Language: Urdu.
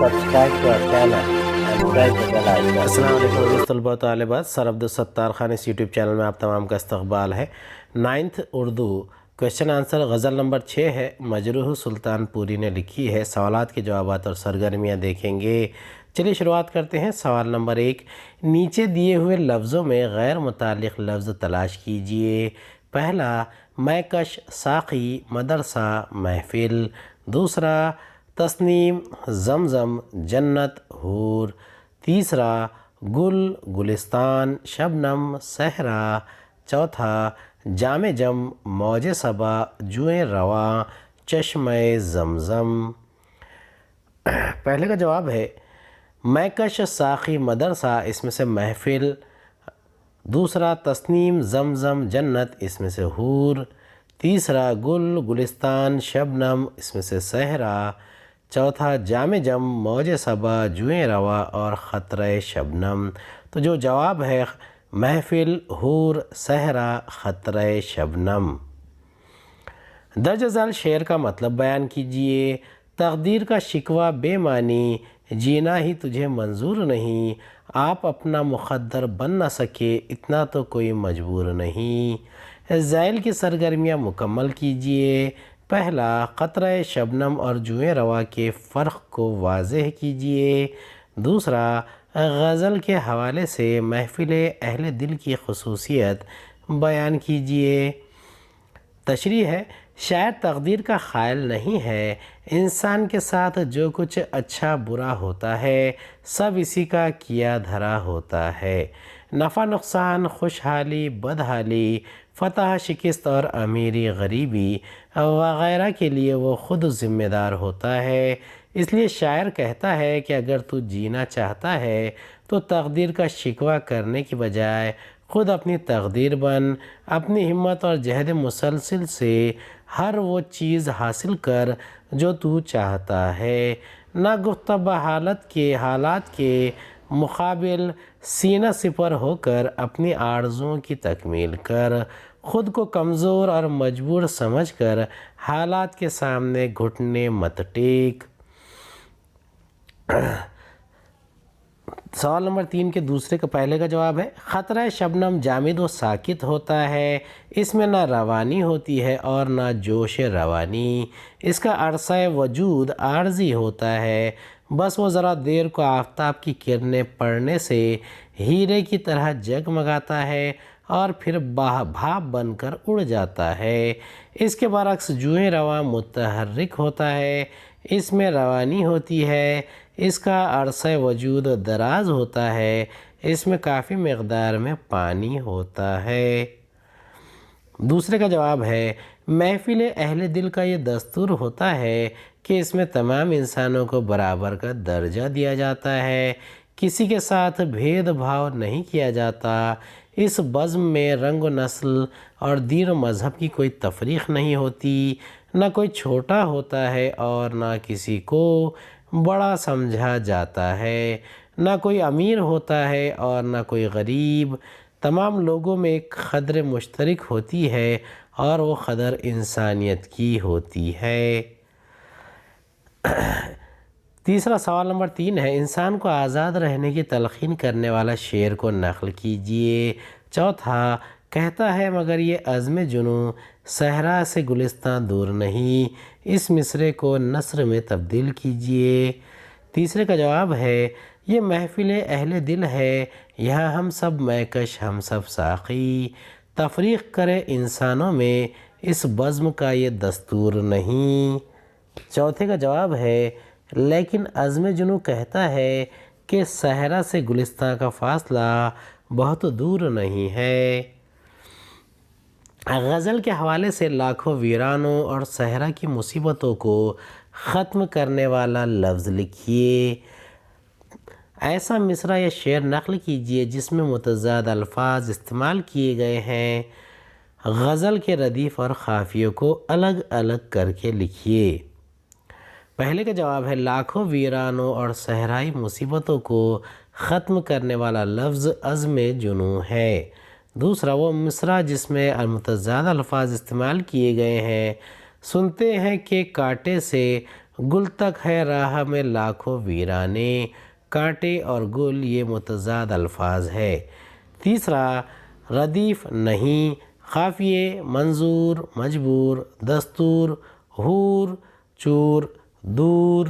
subscribe to our channel and press the bell icon. السلام علیکم طلباء و طالبات، سر عبدالستار خان اس یوٹیوب چینل میں آپ تمام کا استقبال ہے۔ 9th اردو کوشچن آنسر غزل نمبر 6 ہے، مجروح سلطان پوری نے لکھی ہے۔ سوالات کے جوابات اور سرگرمیاں دیکھیں گے۔ چلیے شروعات کرتے ہیں۔ سوال نمبر 1، نیچے دیے ہوئے لفظوں میں غیر متعلق لفظ تلاش کیجئے۔ پہلا، میں کش، ساقی، مدرسہ، محفل۔ دوسرا، تسنیم، زمزم، جنت، حور۔ تیسرا، گل، گلستان، شبنم، صحرا۔ چوتھا، جام جم، موج صبا، جوئیں رواں، چشمہ زمزم۔ پہلے کا جواب ہے میں کش، ساقی، مدرسہ، اس میں سے محفل۔ دوسرا، تسنیم، زمزم، جنت، اس میں سے حور۔ تیسرا، گل، گلستان، شبنم، اس میں سے صحرا۔ چوتھا، جام جم، موج صبا، جوئیں رواں اور قطرہ شبنم۔ تو جو جواب ہے محفل، حور، صحرا، قطرہ شبنم۔ درج ذیل شعر کا مطلب بیان کیجئے۔ تقدیر کا شکوہ بے معنی، جینا ہی تجھے منظور نہیں۔ آپ اپنا مقدر بن نہ سکے، اتنا تو کوئی مجبور نہیں۔ ذیل کی سرگرمیاں مکمل کیجئے۔ پہلا، قطرہ شبنم اور جوئیں رواں کے فرق کو واضح کیجئے۔ دوسرا، غزل کے حوالے سے محفل اہل دل کی خصوصیت بیان کیجئے۔ تشریح ہے، شاعر تقدیر کا خائل نہیں ہے۔ انسان کے ساتھ جو کچھ اچھا برا ہوتا ہے سب اسی کا کیا دھرا ہوتا ہے۔ نفع نقصان، خوشحالی بدحالی، فتح شکست اور امیری غریبی وغیرہ کے لیے وہ خود ذمہ دار ہوتا ہے۔ اس لیے شاعر کہتا ہے کہ اگر تو جینا چاہتا ہے تو تقدیر کا شکوہ کرنے کی بجائے خود اپنی تقدیر بن۔ اپنی ہمت اور جہد مسلسل سے ہر وہ چیز حاصل کر جو تو چاہتا ہے۔ نہ گفتہ حالات کے مقابل سینہ سپر ہو کر اپنی آرزوؤں کی تکمیل کر۔ خود کو کمزور اور مجبور سمجھ کر حالات کے سامنے گھٹنے مت ٹیک۔ سوال نمبر 3 کے دوسرے کا پہلے کا جواب ہے قطرہ شبنم جامد و ساکت ہوتا ہے، اس میں نہ روانی ہوتی ہے اور نہ جوش روانی۔ اس کا عرصہ وجود عارضی ہوتا ہے، بس وہ ذرا دیر کو آفتاب کی کرنیں پڑنے سے ہیرے کی طرح جگمگاتا ہے اور پھر بھاپ بن کر اڑ جاتا ہے۔ اس کے برعکس جوئیں رواں متحرک ہوتا ہے، اس میں روانی ہوتی ہے۔ اس کا عرصہ وجود دراز ہوتا ہے، اس میں کافی مقدار میں پانی ہوتا ہے۔ دوسرے کا جواب ہے محفل اہل دل کا یہ دستور ہوتا ہے کہ اس میں تمام انسانوں کو برابر کا درجہ دیا جاتا ہے، کسی کے ساتھ بھید بھاؤ نہیں کیا جاتا۔ اس بزم میں رنگ و نسل اور دین و مذہب کی کوئی تفریق نہیں ہوتی، نہ کوئی چھوٹا ہوتا ہے اور نہ کسی کو بڑا سمجھا جاتا ہے، نہ کوئی امیر ہوتا ہے اور نہ کوئی غریب۔ تمام لوگوں میں ایک قدر مشترک ہوتی ہے اور وہ قدر انسانیت کی ہوتی ہے۔ تیسرا سوال نمبر 3 ہے انسان کو آزاد رہنے کی تلقین کرنے والا شعر کو نقل کیجئے۔ چوتھا، کہتا ہے مگر یہ عزم جنوں صحرا سے گلستان دور نہیں، اس مصرعے کو نثر میں تبدیل کیجئے۔ تیسرے کا جواب ہے یہ محفل اہل دل ہے، یہاں ہم سب میکش ہم سب ساقی، تفریق کرے انسانوں میں اس بزم کا یہ دستور نہیں۔ چوتھے کا جواب ہے لیکن عزم جنوں کہتا ہے کہ صحرا سے گلستان کا فاصلہ بہت دور نہیں ہے۔ غزل کے حوالے سے لاکھوں ویرانوں اور صحرا کی مصیبتوں کو ختم کرنے والا لفظ لکھیے۔ ایسا مصرعہ یا شعر نقل کیجئے جس میں متضاد الفاظ استعمال کیے گئے ہیں۔ غزل کے ردیف اور قافیوں کو الگ الگ کر کے لکھیے۔ پہلے کا جواب ہے لاکھوں ویرانوں اور صحرائی مصیبتوں کو ختم کرنے والا لفظ عزم جنوں ہے۔ دوسرا، وہ مصرعہ جس میں متضاد الفاظ استعمال کیے گئے ہیں۔ سنتے ہیں کہ کانٹے سے گل تک ہے راہ میں لاکھوں ویرانے، کانٹے اور گل یہ متضاد الفاظ ہے۔ تیسرا ردیف نہیں، قافیے منظور، مجبور، دستور، حور، چور، دور،